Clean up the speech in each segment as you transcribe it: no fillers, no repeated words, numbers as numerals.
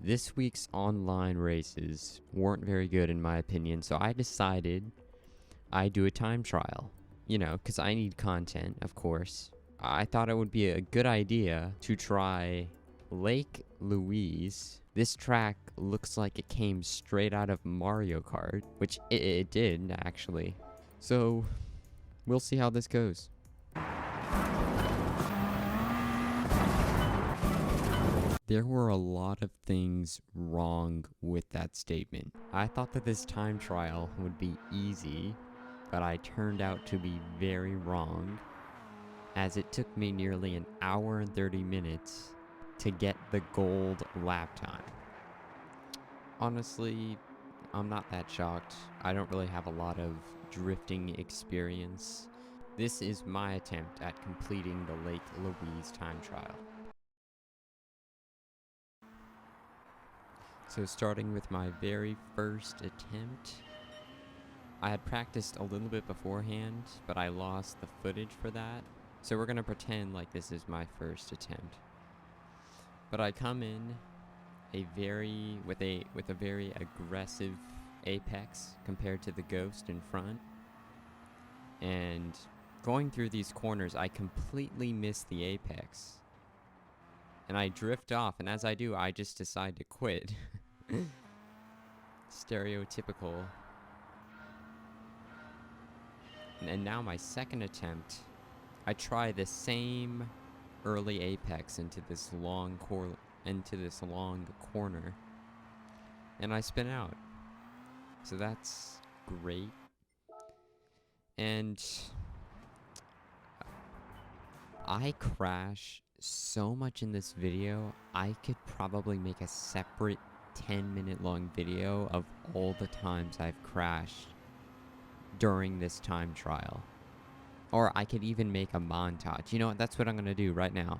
This week's online races weren't very good in my opinion, so I decided I'd do a time trial. You know, because I need content, of course. I thought it would be a good idea to try Lake Louise. This track looks like it came straight out of Mario Kart, which it did, actually. So, we'll see how this goes. There were a lot of things wrong with that statement. I thought that this time trial would be easy, but I turned out to be very wrong, as it took me nearly an hour and 30 minutes to get the gold lap time. Honestly, I'm not that shocked. I don't really have a lot of drifting experience. This is my attempt at completing the Lake Louise time trial. So starting with my very first attempt, I had practiced a little bit beforehand, but I lost the footage for that. So we're gonna pretend like this is my first attempt. But I come in with a very aggressive apex compared to the Ghost in front. And going through these corners, I completely miss the apex. And I drift off, and as I do, I just decide to quit. Stereotypical. And now my second attempt, I try the same early apex into this long corner, and I spin out. So that's great. And I crash so much in this video, I could probably make a separate 10-minute long video of all the times I've crashed during this time trial. Or I could even make a montage. You know what? That's what I'm gonna do right now.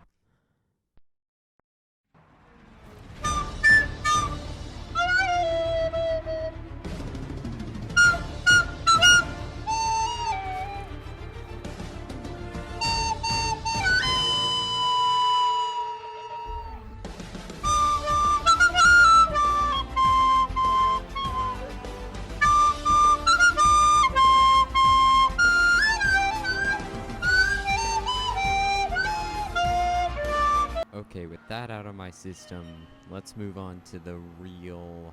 Okay, with that out of my system, let's move on to the real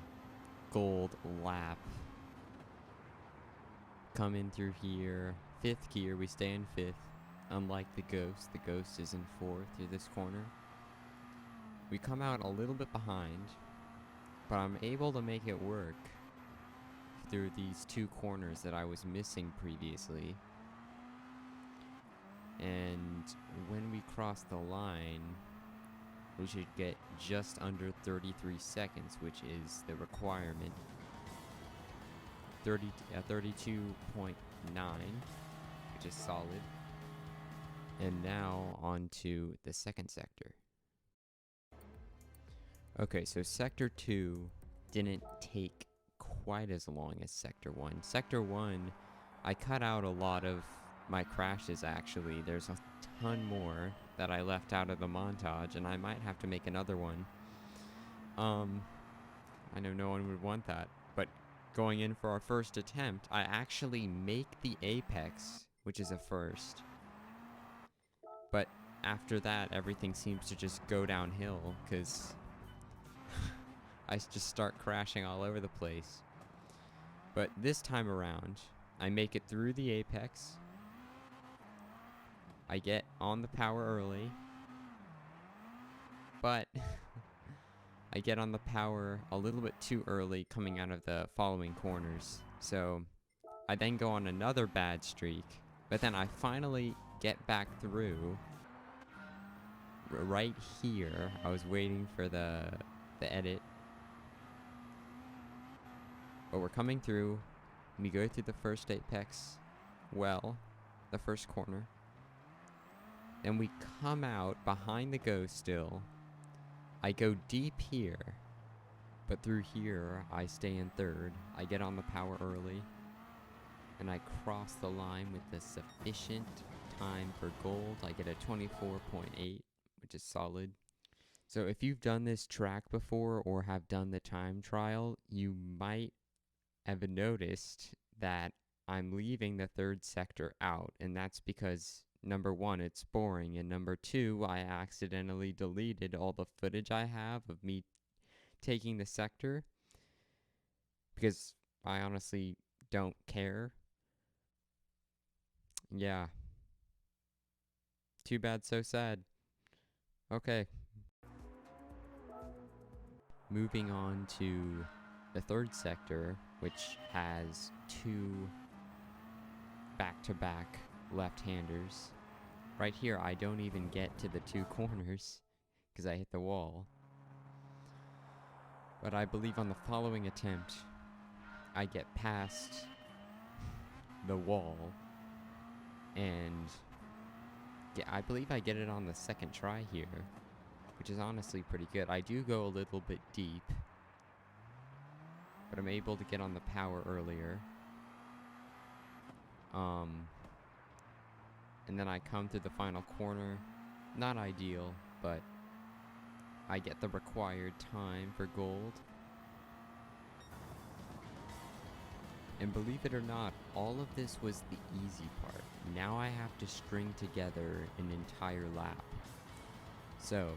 gold lap. Come in through here, 5th gear, we stay in 5th. Unlike the Ghost is in 4th through this corner. We come out a little bit behind, but I'm able to make it work through these two corners that I was missing previously. And when we cross the line, we should get just under 33 seconds, which is the requirement. 32.9, which is solid. And now on to the second sector. Okay, so Sector 2 didn't take quite as long as Sector 1. Sector 1, I cut out a lot of my crashes actually. There's a ton more that I left out of the montage, and I might have to make another one. I know no one would want that, but going in for our first attempt, I actually make the apex, which is a first. But after that, everything seems to just go downhill, because I just start crashing all over the place. But this time around, I make it through the apex. I get on the power early, but I get on the power a little bit too early coming out of the following corners. So I then go on another bad streak, but then I finally get back through right here. I was waiting for the edit. But we're coming through. We go through the first apex, the first corner. Then we come out behind the Ghost still. I go deep here, but through here I stay in 3rd. I get on the power early, and I cross the line with the sufficient time for gold. I get a 24.8, which is solid. So if you've done this track before or have done the time trial, you might have noticed that I'm leaving the third sector out, and that's because number one, it's boring, and number two, I accidentally deleted all the footage I have of me taking the sector because I honestly don't care. Yeah. Too bad, so sad. Okay. Moving on to the third sector, which has two back-to-back left-handers. Right here, I don't even get to the two corners because I hit the wall. But I believe on the following attempt, I get past the wall, and yeah, I believe I get it on the second try here, which is honestly pretty good. I do go a little bit deep, but I'm able to get on the power earlier. And then I come to the final corner. Not ideal, but I get the required time for gold. And believe it or not, all of this was the easy part. Now I have to string together an entire lap. So,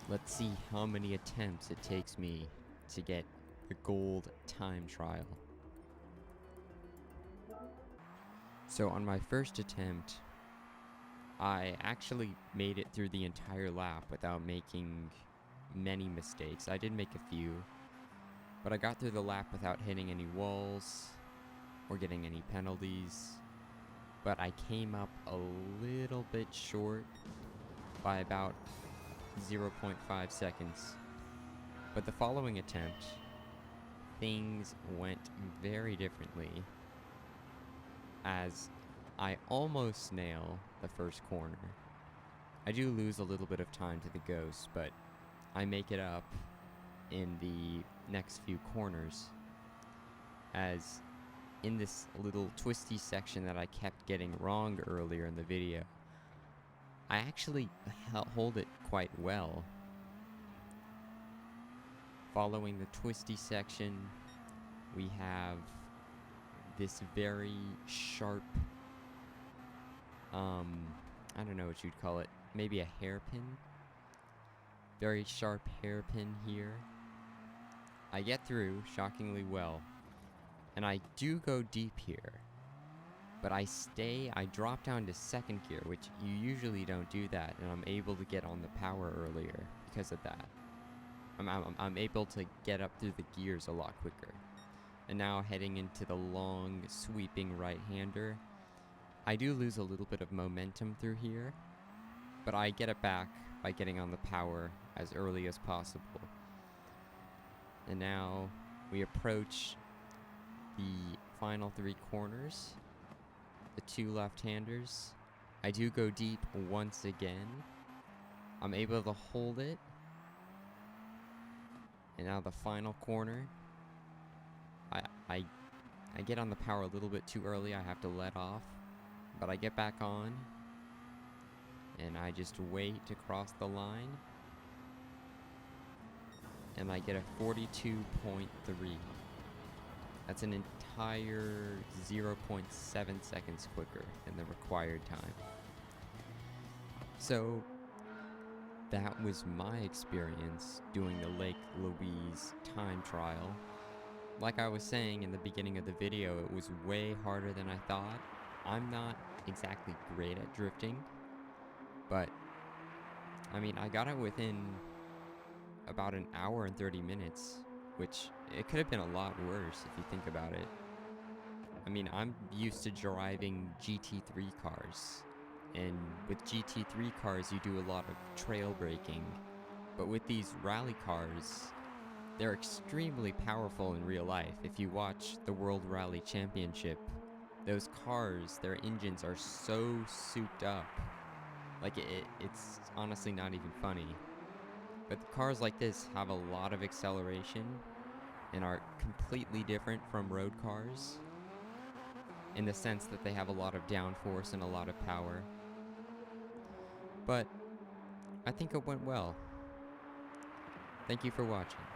let's see how many attempts it takes me to get the gold time trial. So on my first attempt, I actually made it through the entire lap without making many mistakes. I did make a few, but I got through the lap without hitting any walls or getting any penalties. But I came up a little bit short by about 0.5 seconds. But the following attempt, things went very differently, as I almost nail the first corner. I do lose a little bit of time to the ghost, but I make it up in the next few corners, as in this little twisty section that I kept getting wrong earlier in the video, I actually hold it quite well. Following the twisty section, we have this very sharp, I don't know what you'd call it, maybe a hairpin? Very sharp hairpin here. I get through shockingly well, and I do go deep here, but I drop down to second gear, which you usually don't do that, and I'm able to get on the power earlier because of that. I'm able to get up through the gears a lot quicker. And now heading into the long, sweeping right-hander, I do lose a little bit of momentum through here, but I get it back by getting on the power as early as possible. And now we approach the final three corners, the two left-handers. I do go deep once again. I'm able to hold it. And now the final corner. I get on the power a little bit too early. I have to let off, but I get back on, and I just wait to cross the line, and I get a 42.3. That's an entire 0.7 seconds quicker than the required time. So that was my experience doing the Lake Louise time trial. Like I was saying in the beginning of the video, it was way harder than I thought. I'm not exactly great at drifting, but I mean, I got it within about an hour and 30 minutes, which it could have been a lot worse if you think about it. I mean, I'm used to driving GT3 cars, and with GT3 cars you do a lot of trail braking, but with these rally cars, they're extremely powerful in real life. If you watch the World Rally Championship, those cars, their engines are so souped up. Like, it's honestly not even funny. But cars like this have a lot of acceleration and are completely different from road cars in the sense that they have a lot of downforce and a lot of power. But I think it went well. Thank you for watching.